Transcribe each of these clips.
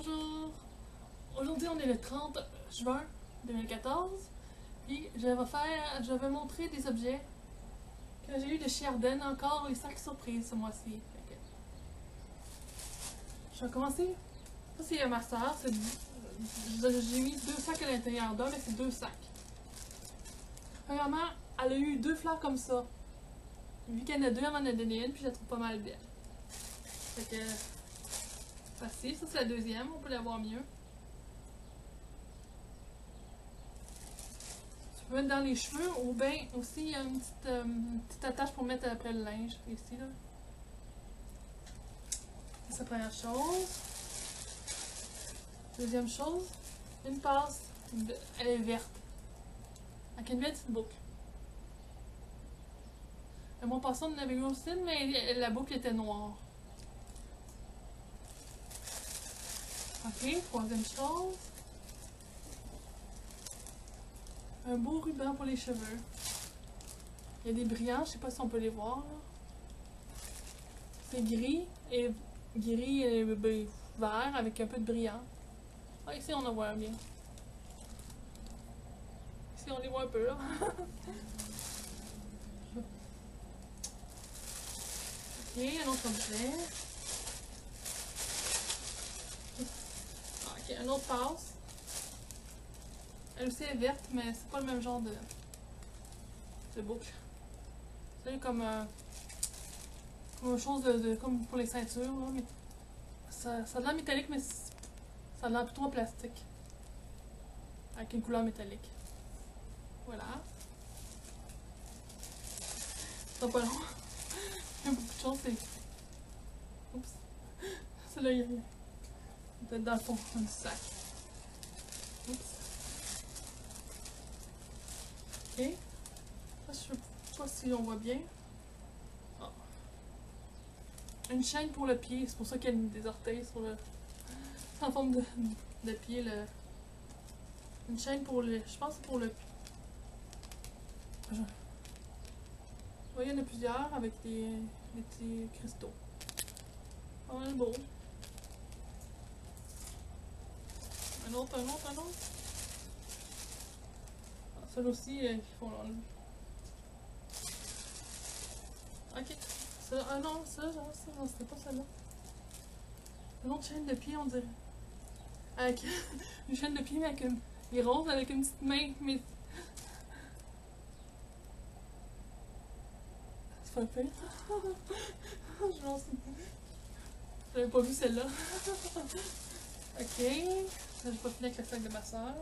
Bonjour! Aujourd'hui on est le 30 juin 2014 puis je vais montrer des objets que j'ai eu de chez Ardennes, encore les sacs surprises ce mois-ci. Je vais commencer. Ça c'est ma soeur, j'ai mis 2 sacs à l'intérieur d'un, mais c'est 2 sacs. Premièrement, elle a eu 2 fleurs comme ça. Vu qu'elle en a 2, elle m'en a donné une, puis je la trouve pas mal belle. Fait que facile, ça c'est la deuxième, on peut la voir mieux. Tu peux mettre dans les cheveux, ou bien aussi il y a une petite attache pour mettre après le linge, ici là. C'est la première chose. Deuxième chose, une passe, elle est verte, avec une belle petite boucle. Le mois passé on en avait eu aussi, mais la boucle était noire. Ok, troisième chose. Un beau ruban pour les cheveux. Il y a des brillants, je sais pas si on peut les voir. C'est gris et vert avec un peu de brillant. Ah, ici on en voit bien. Ici on les voit un peu là. Ok, un autre objet. Ok, un autre passe. Elle aussi est verte, mais c'est pas le même genre de boucle. C'est comme une chose comme pour les ceintures, là, mais ça a de l'air métallique, mais ça a l'air plutôt en plastique. Avec une couleur métallique. Voilà. C'est pas long. Il y a beaucoup de choses, c'est. Oups. Celle-là, il y a peut-être dans le fond du sac. Oups. Ok. Ça, je sais pas si on voit bien. Oh. Une chaîne pour le pied, c'est pour ça qu'il y a des orteils sur le. En forme de pied. Une chaîne pour le. Je pense que c'est pour le. Oui, il y en a plusieurs avec des petits cristaux. Pas mal beau. Un autre. Ah, celui-là aussi, il faut l'enlever. Ok. Ça, ah non, ça, c'était pas celle-là. Une autre chaîne de pied, on dirait. Avec une chaîne de pied, mais avec une rose avec une petite main. Mais. C'est pas pire. J'avais pas vu celle-là. Ok. Là, j'ai pas fini avec le sac de ma soeur.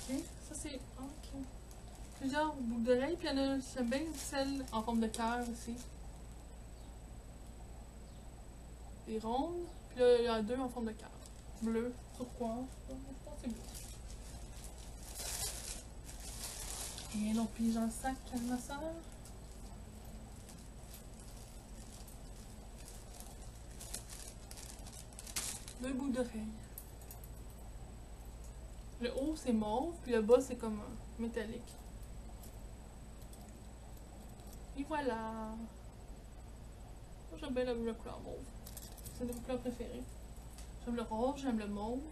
Ok. Ça, c'est. Ok. Plusieurs boucles d'oreilles, puis il y en a, j'aime bien celle en forme de cœur aussi. Des rondes, puis là, il y en a 2 en forme de cœur. Bleu, turquoise, je pense que c'est bleu. Et l'autre pige dans le sac de ma soeur. Deux boucles d'oreilles. Le haut c'est mauve, puis le bas c'est comme métallique. Et voilà! Moi j'aime bien la couleur mauve. C'est une de mes couleurs préférées. J'aime le rose, j'aime le mauve.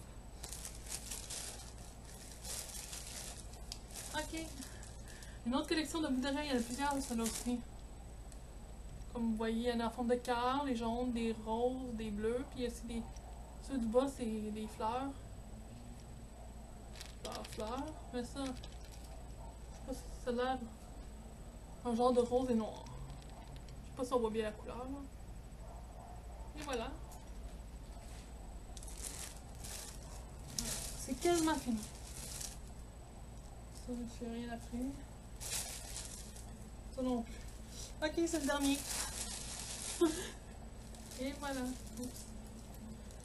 Ok. Une autre collection de boucles d'oreilles, il y en a plusieurs, celle-là aussi. Comme vous voyez, il y en a en forme de cœur, des jaunes, des roses, des bleus, puis il y a aussi des. Ceux du bas, c'est des fleurs. Fleurs. Mais ça, je sais pas si ça a l'air un genre de rose et noir. Je sais pas si on voit bien la couleur. Là. Et voilà. C'est quasiment fini. Ça, je ne fais rien après. Ça non plus. Ok, c'est le dernier. Et voilà.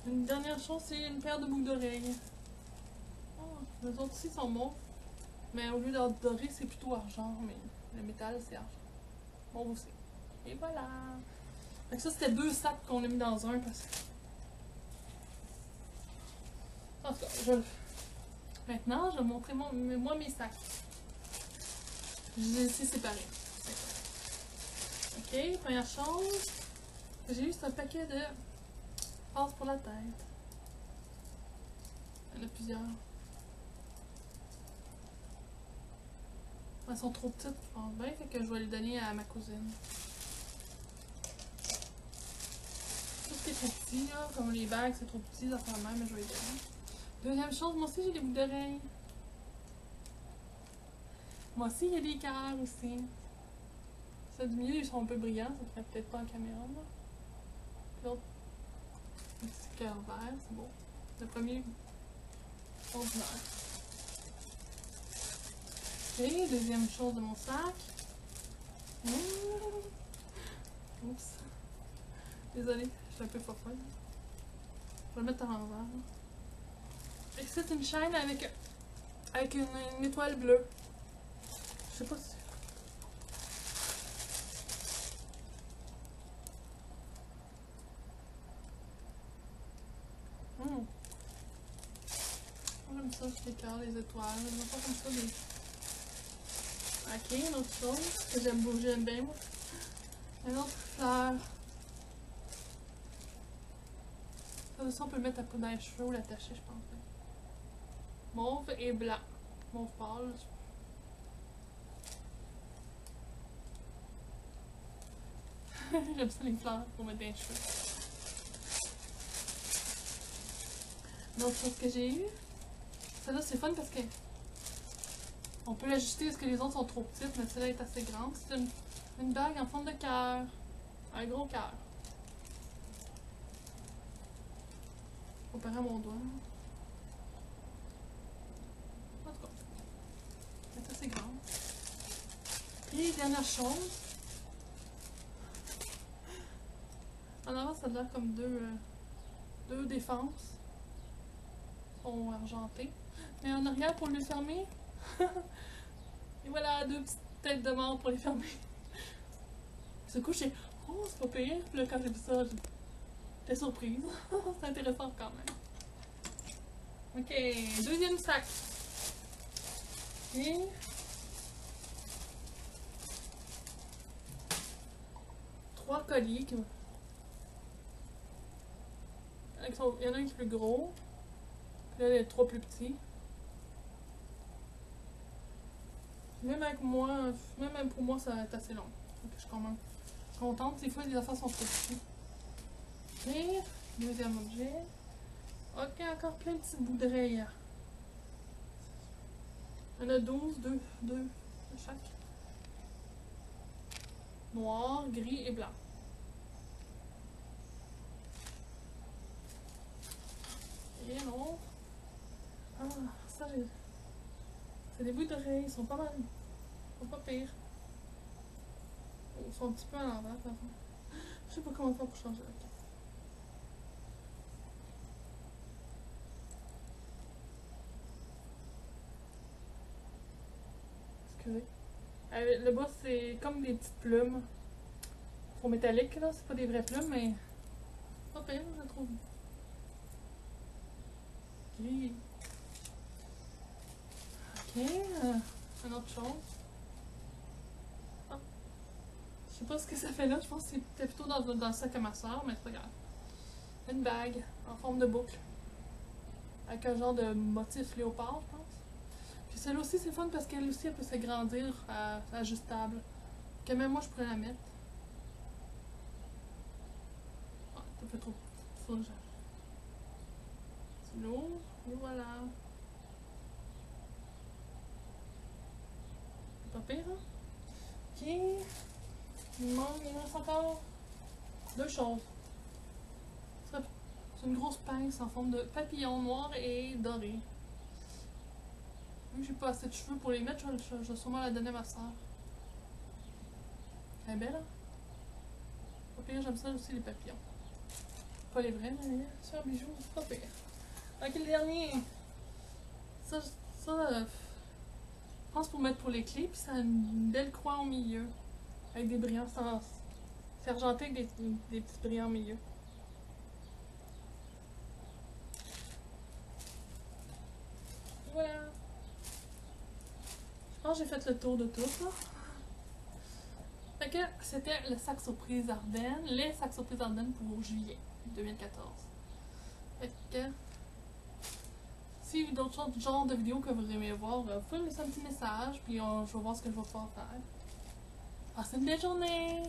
Une dernière chose, c'est une paire de boucles d'oreilles. Oh, les autres aussi sont mauves. Mais au lieu d'être doré, c'est plutôt argent. Mais le métal, c'est argent. Mauve aussi. Et voilà. Donc ça, c'était 2 sacs qu'on a mis dans un parce que. En tout cas, maintenant, je vais montrer moi mes sacs. Je les ai laissés séparés. Ok, première chose que j'ai eu, c'est un paquet de Passe pour la tête. Il y en a plusieurs. Elles sont trop petites, je pense bien, fait que je vais les donner à ma cousine. Tout ce qui est trop petit, là, comme les bagues, c'est trop petit, ça fait même, mais je vais les donner. Deuxième chose, moi aussi j'ai des boucles d'oreilles. Moi aussi il y a des cœurs aussi. Ceux du milieu ils sont un peu brillants, ça ne ferait peut-être pas en caméra là. L'autre, un petit cœur vert, c'est beau. Le premier, ordinaire. Ok, deuxième chose de mon sac. Oups. Désolée, je suis un peu fofolle. Je vais le mettre à l'envers. Et c'est une chaîne avec une étoile bleue. Je sais pas si... J'aime ça, les cœurs, les étoiles. J'aime pas comme ça des... Ok, une autre chose que j'aime bien moi. Une autre fleur. Ça, on peut le mettre dans les cheveux ou l'attacher, je pense. Mauve et blanc. Mauve pâle. J'aime ça les fleurs pour mettre dans les cheveux. Une autre chose que j'ai eue. Celle-là, c'est fun parce que on peut l'ajuster parce que les autres sont trop petites, mais celle-là est assez grande. C'est une bague en forme de cœur. Un gros cœur. Comparé à mon doigt. En tout cas, elle est assez grande. Et dernière chose. En avant, ça a l'air comme deux défenses. Sont argentées. Mais en arrière, pour les fermer. Et voilà, deux petites têtes de mort pour les fermer. Ce coup, j'ai oh, c'est pas pire. Puis là, quand j'ai vu ça, j'étais surprise. C'est intéressant quand même. Ok, deuxième sac. Et... trois colliers. Il y en a un qui est plus gros. Puis là, il y a trois plus petits. Même avec moi, même pour moi, ça va être assez long. Donc, je suis quand même contente. Des fois, les affaires sont trop petites. Et deuxième objet. Ok, encore plein de petits bouts d'oreilles. Il y en a 12, deux de chaque. Noir, gris et blanc. Et non. Ah, ça, c'est des bouts d'oreilles, ils sont pas mal. Ils sont pas pires. Ils sont un petit peu à l'envers, par contre. Je sais pas comment faire pour changer la carte. Excusez. Le bas, c'est comme des petites plumes. Sont métalliques, là. C'est pas des vraies plumes, mais. Pas pire, je trouve. Gris. Ok. Une autre chose. Ah. Je sais pas ce que ça fait là. Je pense que c'était plutôt dans le sac à ma soeur, mais c'est pas grave. Une bague en forme de boucle. Avec un genre de motif léopard, je pense. Puis celle-là aussi, c'est fun parce qu'elle aussi, elle peut s'agrandir, ajustable. Que même moi, je pourrais la mettre. Ah, c'est un peu trop petit. Tu l'ouvres, et voilà. C'est pas pire, hein? Ok. Il me reste encore deux choses. C'est une grosse pince en forme de papillon noir et doré. Vu que j'ai pas assez de cheveux pour les mettre, je vais sûrement la donner à ma soeur. Elle est belle, hein? Pas pire, j'aime ça aussi les papillons. Pas les vrais, mais c'est un bijou, c'est pas pire. Ok, le dernier. Ça je pense pour mettre pour les clés, puis ça a une belle croix au milieu. Avec des brillants sans. C'est argenté avec des petits brillants au milieu. Voilà. Je pense que j'ai fait le tour de tout, là. Fait que c'était le sac surprise Ardennes, les sacs surprise Ardennes pour juillet 2014. Fait que, s'il y a d'autres genres de vidéos que vous aimez voir, vous pouvez me laisser un petit message, puis je vais voir ce que je vais pouvoir faire. Passez une belle journée!